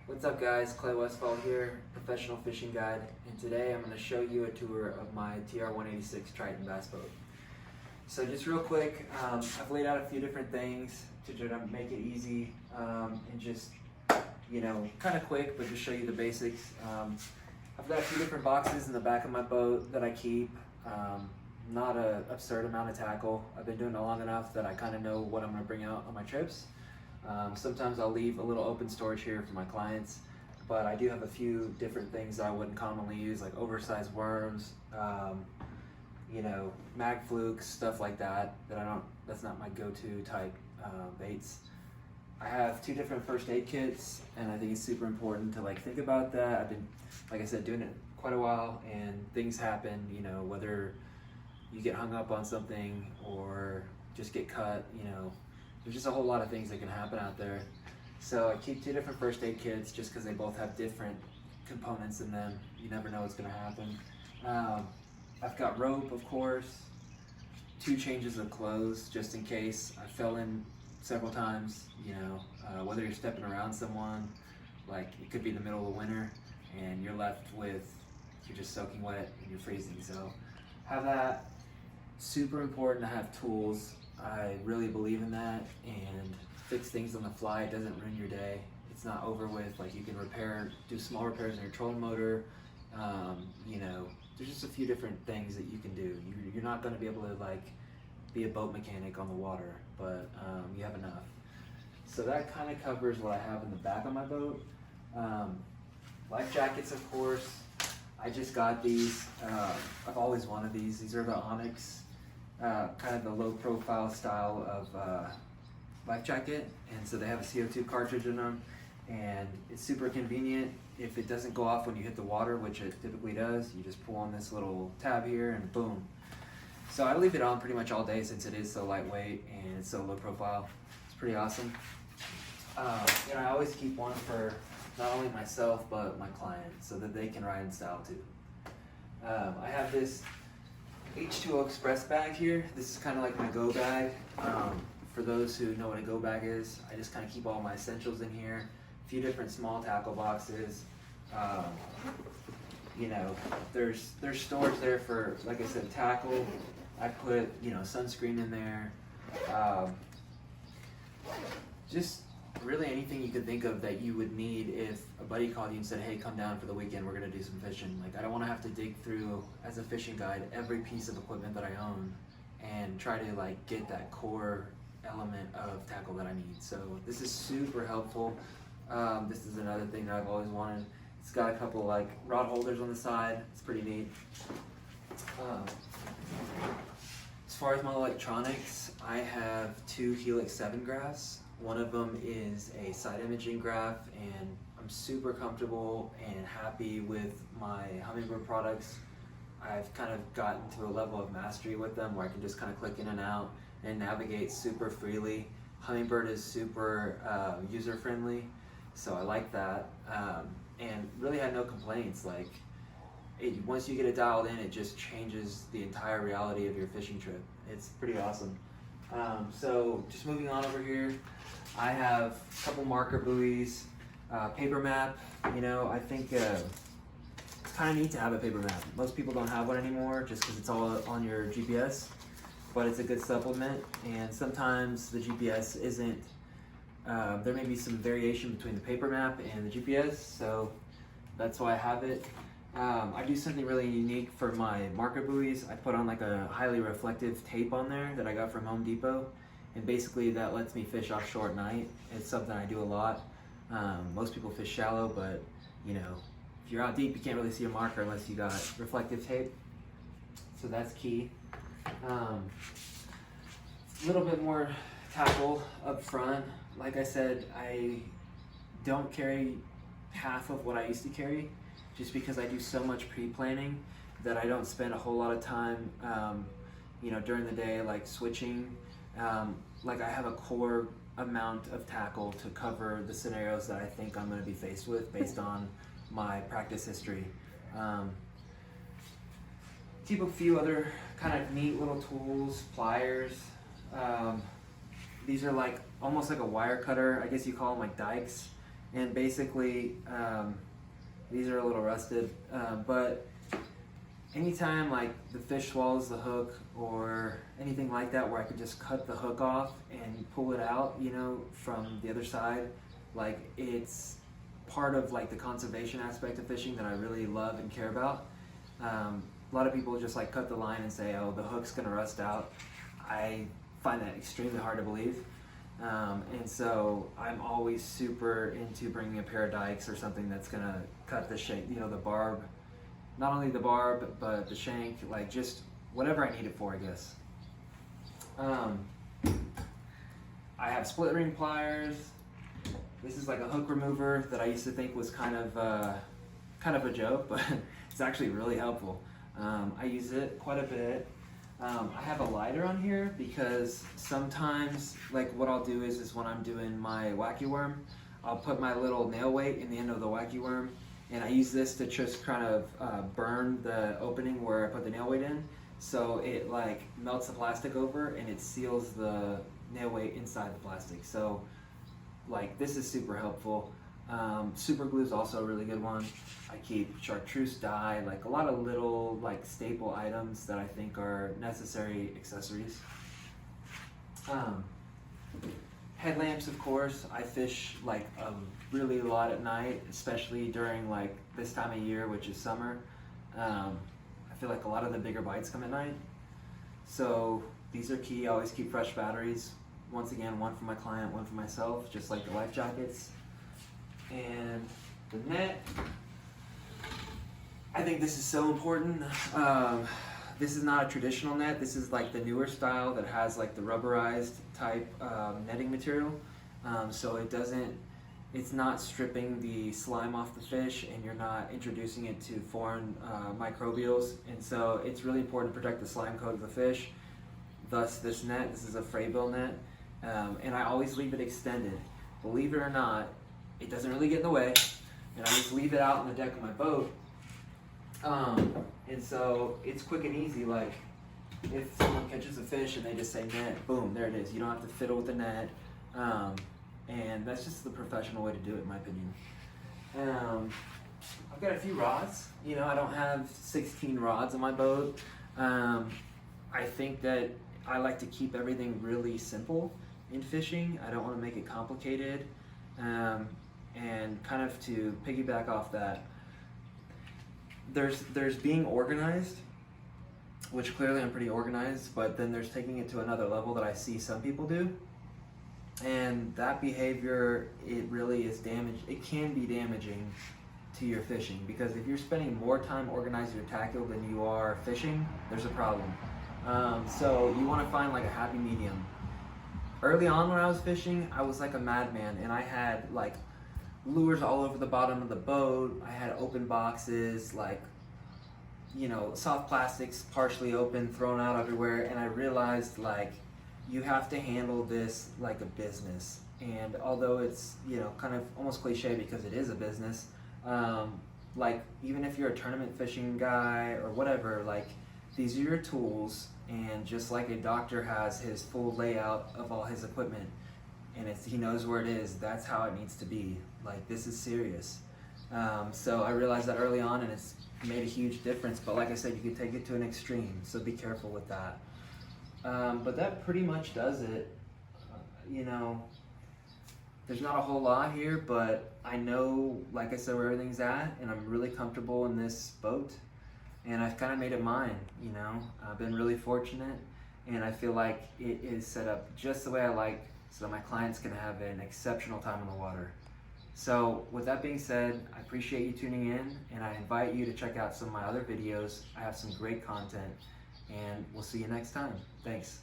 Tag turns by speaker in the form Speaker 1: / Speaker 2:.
Speaker 1: What's up guys, Clay Westfall here, professional fishing guide, and today I'm going to show you a tour of my TR-186 Triton bass boat. So just real quick, I've laid out a few different things to try to make it easy and just, kind of quick, but just show you the basics. I've got a few different boxes in the back of my boat that I keep. Not an absurd amount of tackle. I've been doing it long enough that I kind of know what I'm going to bring out on my trips. Sometimes I'll leave a little open storage here for my clients, but I do have a few different things that I wouldn't commonly use, like oversized worms, mag flukes, stuff like that, that's not my go-to type baits. I have two different first aid kits, and I think it's super important to think about that. I've been, like I said, doing it quite a while, and things happen, whether you get hung up on something or just get cut, there's just a whole lot of things that can happen out there. So I keep two different first aid kits just because they both have different components in them. You never know what's going to happen. I've got rope, of course, two changes of clothes just in case. I fell in several times, whether you're stepping around someone, like it could be the middle of winter and you're just soaking wet and you're freezing. So have that. Super important to have tools. I really believe in that, and fix things on the fly. It doesn't ruin your day. It's not over with. Like, you can do small repairs in your trolling motor. There's just a few different things that you can do. You're not going to be able to be a boat mechanic on the water, but you have enough. So that kind of covers what I have in the back of my boat. Life jackets, of course. I just got these. I've always wanted these. These are the Onyx. Kind of the low profile style of life jacket, and so they have a CO2 cartridge in them, and it's super convenient. If it doesn't go off when you hit the water, which it typically does, you just pull on this little tab here and boom. So I leave it on pretty much all day since it is so lightweight and it's so low profile. It's pretty awesome. I always keep one for not only myself but my clients so that they can ride in style too. I have this H2O Express bag here. This is kind of like my go bag. For those who know what a go bag is, I just kind of keep all my essentials in here. A few different small tackle boxes. There's storage there for, like I said, tackle. I put sunscreen in there. Just really anything you could think of that you would need if a buddy called you and said, hey, come down for the weekend, we're gonna do some fishing. I don't want to have to dig through, as a fishing guide, every piece of equipment that I own and try to get that core element of tackle that I need. So this is super helpful. This is another thing that I've always wanted. It's got a couple rod holders on the side. It's pretty neat. As far as my electronics, I have two Helix 7 graphs. One of them is a side imaging graph, and I'm super comfortable and happy with my Humminbird products. I've kind of gotten to a level of mastery with them where I can just kind of click in and out and navigate super freely. Humminbird is super user-friendly, so I like that, and really had no complaints. Once you get it dialed in, it just changes the entire reality of your fishing trip. It's pretty awesome. So just moving on over here, I have a couple marker buoys, paper map. I think it's kind of neat to have a paper map. Most people don't have one anymore just because it's all on your GPS, but it's a good supplement, and sometimes the GPS isn't, there may be some variation between the paper map and the GPS, so that's why I have it. I do something really unique for my marker buoys. I put on a highly reflective tape on there that I got from Home Depot, and basically that lets me fish offshore at night. It's something I do a lot. Most people fish shallow, but if you're out deep, you can't really see a marker unless you got reflective tape. So that's key. A little bit more tackle up front. Like I said, I don't carry half of what I used to carry, just because I do so much pre-planning that I don't spend a whole lot of time, during the day, switching. I have a core amount of tackle to cover the scenarios that I think I'm going to be faced with based on my practice history. Keep a few other kind of neat little tools, pliers. These are almost like a wire cutter. I guess you call them dikes. And basically, these are a little rusted, but anytime like the fish swallows the hook or anything like that where I could just cut the hook off and pull it out, you know, from the other side, like it's part of like the conservation aspect of fishing that I really love and care about. A lot of people just like cut the line and say, oh, the hook's gonna rust out. I find that extremely hard to believe. And so I'm always super into bringing a pair of dikes or something that's gonna cut the shank, you know, the barb, not only the barb, but the shank, like just whatever I need it for, I guess. I have split ring pliers. This is like a hook remover that I used to think was kind of a joke, but it's actually really helpful. I use it quite a bit. I have a lighter on here because sometimes, like what I'll do is when I'm doing my wacky worm, I'll put my little nail weight in the end of the wacky worm, and I use this to just kind of burn the opening where I put the nail weight in, so it like melts the plastic over and it seals the nail weight inside the plastic. So like this is super helpful. Super glue is also a really good one. I keep chartreuse dye, like a lot of little like staple items that I think are necessary accessories. Headlamps, of course. I fish like a really lot at night, especially during like this time of year, which is summer. I feel like a lot of the bigger bites come at night. So these are key. I always keep fresh batteries. Once again, one for my client, one for myself, just like the life jackets. And the net, I think this is so important. This is not a traditional net. This is like the newer style that has like the rubberized type netting material. So it's not stripping the slime off the fish, and you're not introducing it to foreign microbials. And so it's really important to protect the slime coat of the fish. Thus this net, this is a Freybill net. And I always leave it extended. Believe it or not, it doesn't really get in the way, and I just leave it out on the deck of my boat. And so it's quick and easy. Like if someone catches a fish and they just say net, boom, there it is. You don't have to fiddle with the net, and that's just the professional way to do it, in my opinion. I've got a few rods. You know, I don't have 16 rods on my boat. I think that I like to keep everything really simple in fishing. I don't want to make it complicated. And kind of to piggyback off that, there's being organized, which clearly I'm pretty organized, but then there's taking it to another level that I see some people do. And that behavior, it really is it can be damaging to your fishing, because if you're spending more time organizing your tackle than you are fishing, there's a problem. So you want to find like a happy medium. Early on when I was fishing, I was like a madman, and I had like lures all over the bottom of the boat. I had open boxes, like, you know, soft plastics partially open, thrown out everywhere, and I realized like you have to handle this like a business. And although it's, you know, kind of almost cliche because it is a business, like even if you're a tournament fishing guy or whatever, like these are your tools, and just like a doctor has his full layout of all his equipment and he knows where it is, that's how it needs to be. Like this is serious. So I realized that early on, and it's made a huge difference, but like I said, you can take it to an extreme, so be careful with that. But that pretty much does it. You know, there's not a whole lot here, but I know, like I said, where everything's at, and I'm really comfortable in this boat, and I've kind of made it mine. You know, I've been really fortunate, and I feel like it is set up just the way I like, so that my clients can have an exceptional time on the water. So with that being said, I appreciate you tuning in, and I invite you to check out some of my other videos. I have some great content, and we'll see you next time. Thanks.